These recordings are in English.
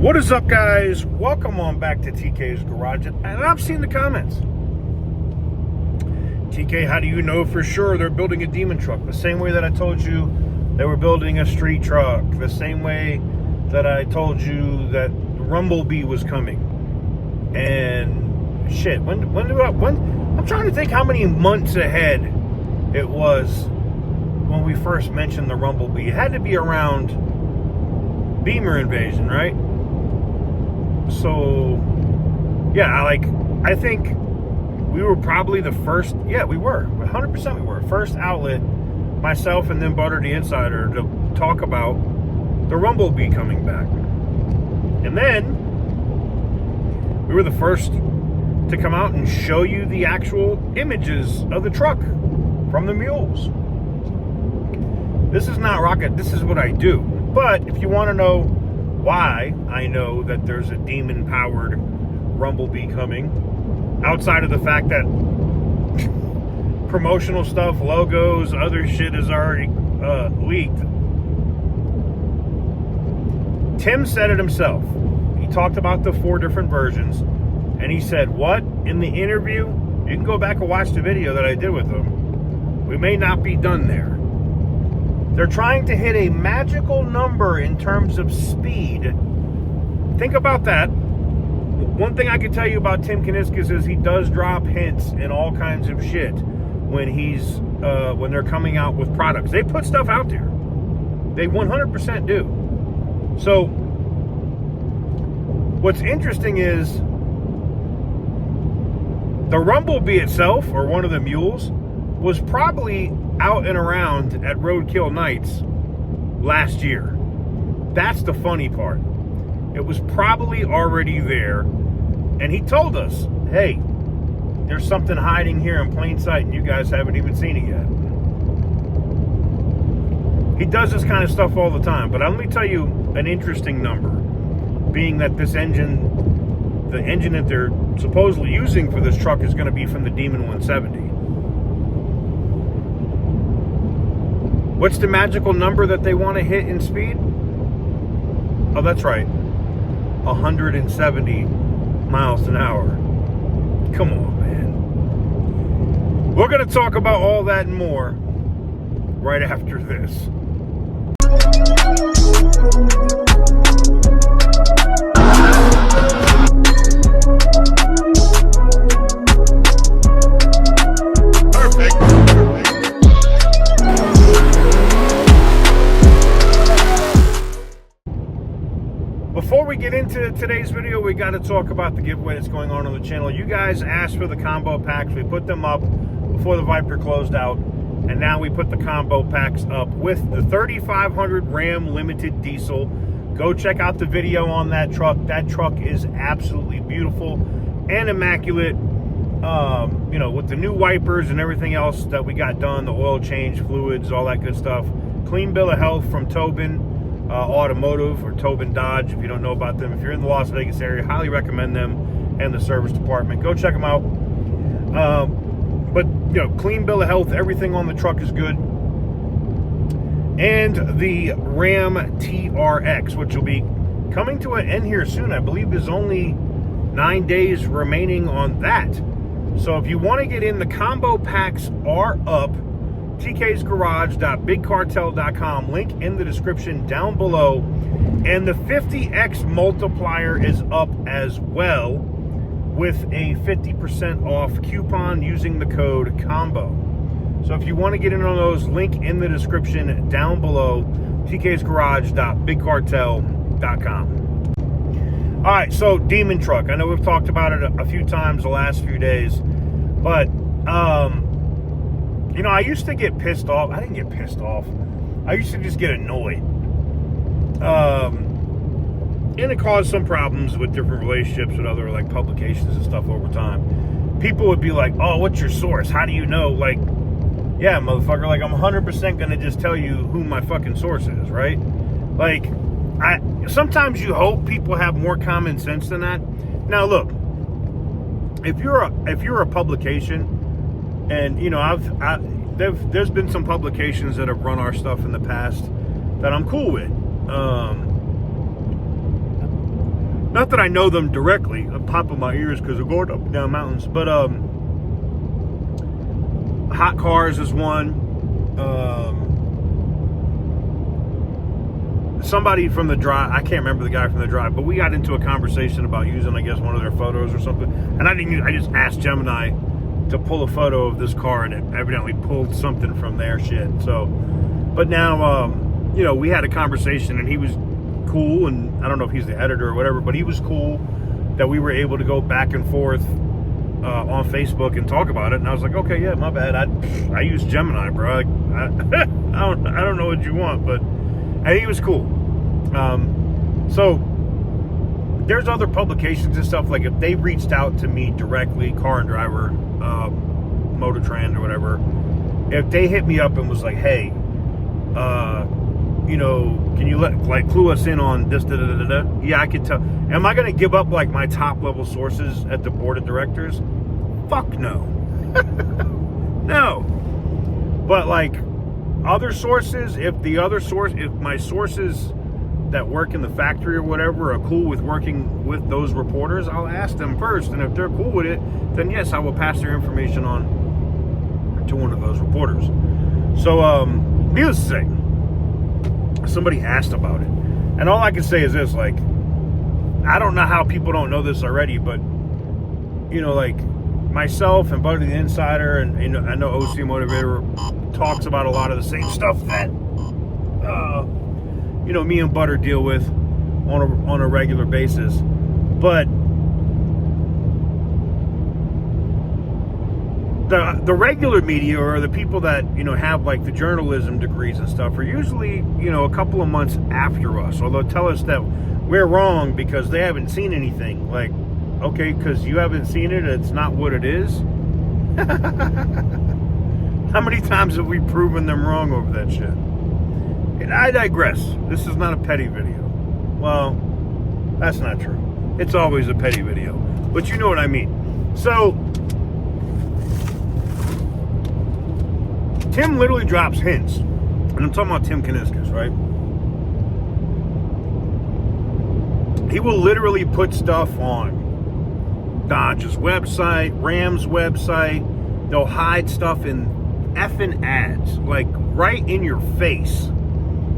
What is up, guys? Welcome on back to TK's Garage. And I've seen the comments. TK, how do you know for sure they're building a demon truck? The same way that I told you they were building a street truck. The same way that I told you that Rumblebee was coming. And shit, when I'm trying to think how many months ahead it was when we first mentioned the Rumblebee. It had to be around Beamer invasion, right? So yeah, I think we were probably the first. Yeah, we were 100%. We were first outlet, myself and then Butter the Insider, to talk about the Rumblebee coming back. And then we were the first to come out and show you the actual images of the truck from the mules. This is not rocket, this is what I do. But if you want to know why I know that there's a demon-powered Rumblebee coming, outside of the fact that promotional stuff, logos, other shit is already leaked. Tim said it himself. He talked about the 4 different versions, and he said, what? In the interview, you can go back and watch the video that I did with him. We may not be done there. They're trying to hit a magical number in terms of speed. Think about that. One thing I can tell you about Tim Kuniskis is he does drop hints in all kinds of shit when when they're coming out with products. They put stuff out there. They 100% do. So what's interesting is the Rumblebee itself, or one of the mules, was probably out and around at Roadkill Nights last year. That's the funny part. It was probably already there, and he told us, hey, there's something hiding here in plain sight and you guys haven't even seen it yet. He does this kind of stuff all the time, but let me tell you an interesting number, being that this engine, the engine that they're supposedly using for this truck, is going to be from the Demon 170. What's the magical number that they want to hit in speed? Oh, that's right. 170 miles an hour. Come on, man. We're going to talk about all that and more right after this. Before we get into today's video, we got to talk about the giveaway that's going on the channel. You guys asked for the combo packs. We put them up before the Viper closed out, and now we put the combo packs up with the 3500 Ram Limited Diesel. Go check out the video on that truck. That truck is absolutely beautiful and immaculate. You know, with the new wipers and everything else that we got done, the oil change, fluids, all that good stuff. Clean bill of health from Tobin Automotive, or Tobin Dodge, if you don't know about them. If you're in the Las Vegas area, highly recommend them and the service department. Go check them out. But you know, clean bill of health, everything on the truck is good. And the Ram TRX, which will be coming to an end here soon. I believe there's only 9 days remaining on that. So if you want to get in, the combo packs are up. TK'sGarage.BigCartel.com. Link in the description down below. And the 50x multiplier is up as well, with a 50% off coupon using the code COMBO. So if you want to get in on those, link in the description down below. TK'sGarage.BigCartel.com. All right, so Demon Truck. I know we've talked about it a few times the last few days, but you know, I used to get pissed off. I didn't get pissed off. I used to just get annoyed. And it caused some problems with different relationships with other, like, publications and stuff over time. People would be like, oh, what's your source? How do you know? Like, yeah, motherfucker, like, I'm 100% going to just tell you who my fucking source is, right? Like, sometimes you hope people have more common sense than that. Now, look, if you're a publication, and, you know, there's been some publications that have run our stuff in the past that I'm cool with. Not that I know them directly. I'm popping my ears because they're going up and down mountains. But Hot Cars is one. Somebody from the drive, I can't remember the guy from the drive, but we got into a conversation about using, I guess, one of their photos or something. And I just asked Gemini to pull a photo of this car, and it evidently pulled something from their shit. So, but now, you know, we had a conversation, and he was cool, and I don't know if he's the editor or whatever, but he was cool that we were able to go back and forth on Facebook and talk about it. And I was like, okay, yeah, my bad. I use Gemini, bro. I don't know what you want, but and he was cool. So there's other publications and stuff, like if they reached out to me directly, Car and Driver, Motor Trend or whatever, if they hit me up and was like, hey, you know, can you clue us in on this, yeah, I could tell. Am I going to give up like my top level sources at the board of directors? Fuck no. No. But like other sources, if my sources that work in the factory or whatever are cool with working with those reporters, I'll ask them first. And if they're cool with it, then yes, I will pass their information on to one of those reporters. So, needless to say, somebody asked about it. And all I can say is this, like, I don't know how people don't know this already, but, you know, like, myself and Buddy the Insider, and you know, I know OC Motivator talks about a lot of the same stuff that, you know, me and Butter deal with on a regular basis. But the regular media, or the people that, you know, have like the journalism degrees and stuff, are usually, you know, a couple of months after us, or they'll tell us that we're wrong because they haven't seen anything. Like, okay, because you haven't seen it, it's not what it is. How many times have we proven them wrong over that shit? And I digress. This is not a petty video. Well, that's not true. It's always a petty video. But you know what I mean. So, Tim literally drops hints. And I'm talking about Tim Kuniskis, right? He will literally put stuff on Dodge's website, Ram's website. They'll hide stuff in effing ads, like right in your face.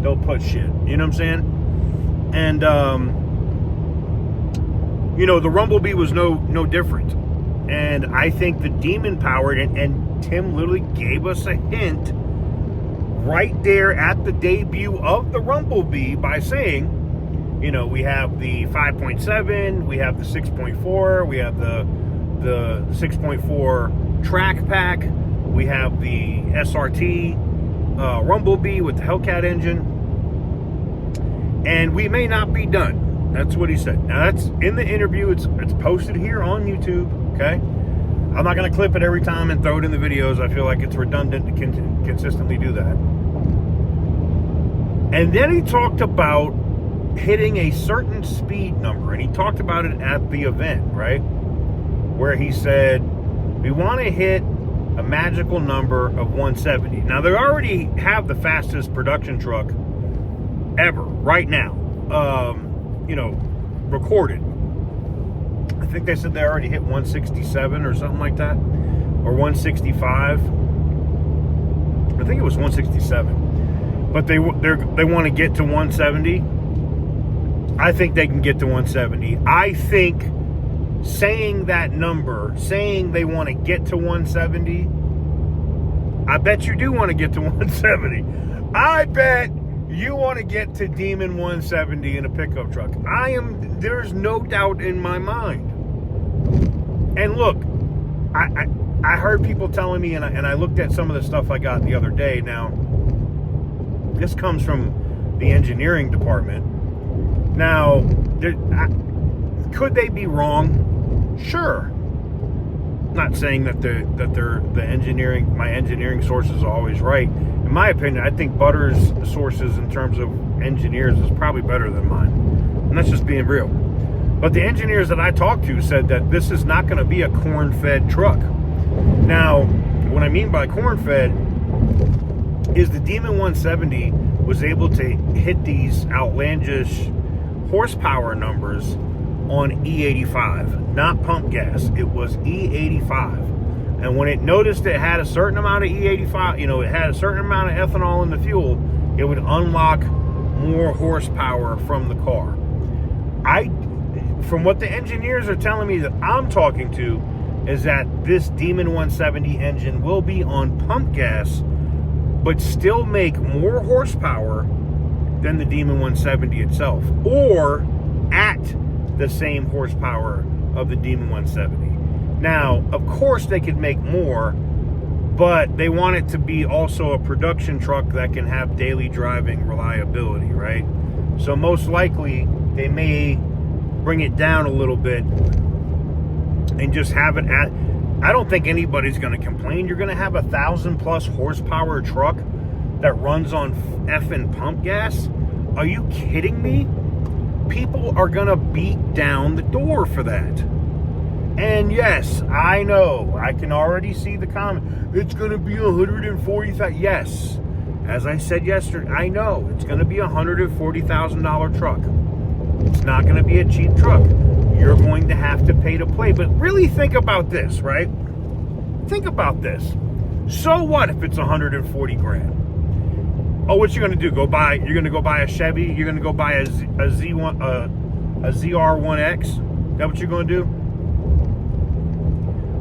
They'll put shit. You know what I'm saying? And you know, the Rumblebee was no different. And I think the demon powered, and Tim literally gave us a hint right there at the debut of the Rumblebee by saying, you know, we have the 5.7, we have the 6.4, we have the 6.4 track pack, we have the SRT Rumblebee with the Hellcat engine, and we may not be done. That's what he said. Now, that's in the interview. It's posted here on YouTube, okay? I'm not going to clip it every time and throw it in the videos. I feel like it's redundant to consistently do that. And then he talked about hitting a certain speed number, and he talked about it at the event, right? Where he said, we want to hit a magical number of 170. Now, they already have the fastest production truck ever right now, you know, recorded. I think they said they already hit 167 or something like that, or 165. I think it was 167, but they want to get to 170. I think they can get to 170. I think saying that number, saying they want to get to 170, I bet you do want to get to 170. I bet you want to get to Demon 170 in a pickup truck. There's no doubt in my mind. And look, I heard people telling me, and I looked at some of the stuff I got the other day. Now, this comes from the engineering department. Now, could they be wrong? Sure. Not saying that my engineering sources are always right. In my opinion, I think Butter's sources in terms of engineers is probably better than mine. And that's just being real. But the engineers that I talked to said that this is not going to be a corn-fed truck. Now, what I mean by corn-fed is the Demon 170 was able to hit these outlandish horsepower numbers on E85, not pump gas. It was E85. And when it noticed it had a certain amount of E85, you know, it had a certain amount of ethanol in the fuel, it would unlock more horsepower from the car. From what the engineers are telling me that I'm talking to, is that this Demon 170 engine will be on pump gas, but still make more horsepower than the Demon 170 itself, or at the same horsepower of the Demon 170. Now, of course they could make more, but they want it to be also a production truck that can have daily driving reliability, right? So most likely they may bring it down a little bit and just have it at, I don't think anybody's going to complain. You're going to have 1,000+ horsepower truck that runs on effing pump gas? Are you kidding me? People are going to beat down the door for that. And yes, I know, I can already see the comment. It's going to be $140,000. Yes, as I said yesterday, I know it's going to be a $140,000 truck. It's not going to be a cheap truck. You're going to have to pay to play. But really think about this, right? Think about this. So what if it's $140,000? Oh, what you going to do? You're going to go buy a Chevy? You're going to go buy a ZR1X? Is that what you're going to do?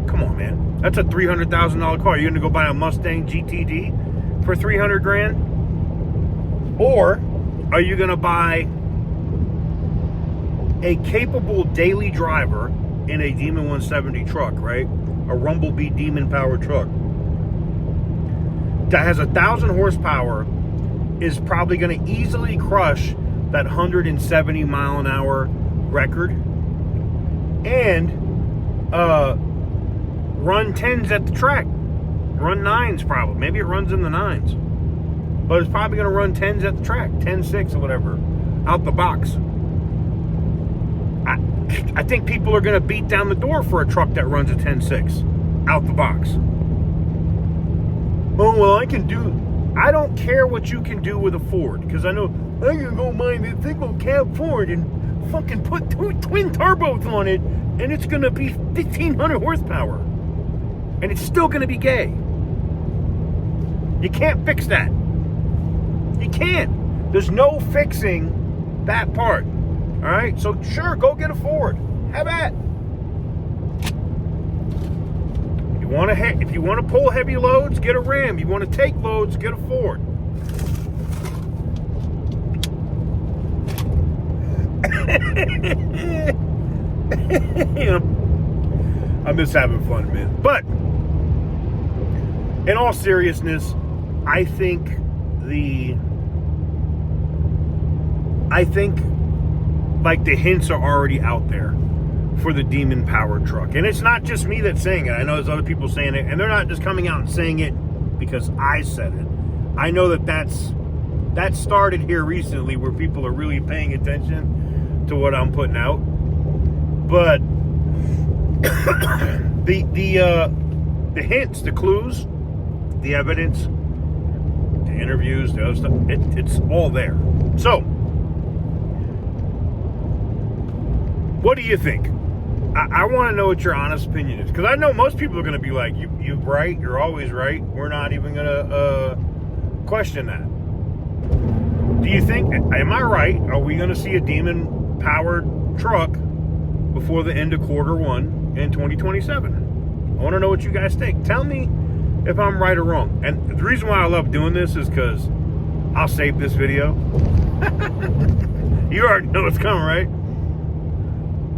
Come on, man. That's a $300,000 car. You're going to go buy a Mustang GTD for $300,000? Or are you going to buy a capable daily driver in a Demon 170 truck, right? A Rumblebee Demon powered truck that has 1,000 horsepower, is probably going to easily crush that 170 mile an hour record, and run 10s at the track, run 9s probably. Maybe it runs in the 9s, but it's probably going to run 10s at the track, 10.6 or whatever, out the box. I think people are going to beat down the door for a truck that runs a 10.6 out the box. Oh, well, I don't care what you can do with a Ford, because I know I can go buy this single cab Ford and fucking put 2 twin turbos on it, and it's going to be 1,500 horsepower. And it's still going to be gay. You can't fix that. You can't. There's no fixing that part. All right? So, sure, go get a Ford. Have at. If you want to pull heavy loads, get a Ram. You want to take loads, get a Ford. I'm just having fun, man. But in all seriousness, I think like the hints are already out there for the Demon powered truck. And it's not just me that's saying it. I know there's other people saying it, and they're not just coming out and saying it because I said it. I know that started here recently, where people are really paying attention to what I'm putting out. But the hints, the clues, the evidence, the interviews, the other stuff, it's all there. So, what do you think? I want to know what your honest opinion is, because I know most people are going to be like, you're right, you're always right. We're not even going to question that. Do you think, am I right? Are we going to see a Demon powered truck before the end of Q1 in 2027? I want to know what you guys think. Tell me if I'm right or wrong. And the reason why I love doing this is because I'll save this video. You already know what's coming, right?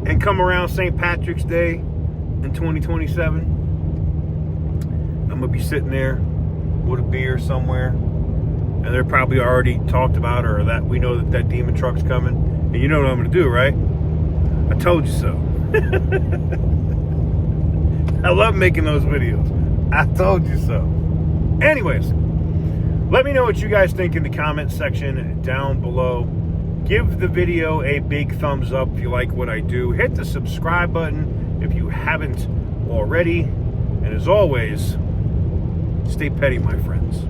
And come around St. Patrick's Day in 2027, I'm going to be sitting there with a beer somewhere, and they're probably already talked about, or that we know that Demon truck's coming. And you know what I'm going to do, right? I told you so. I love making those videos. I told you so. Anyways, let me know what you guys think in the comment section down below. Give the video a big thumbs up if you like what I do. Hit the subscribe button if you haven't already. And as always, stay petty, my friends.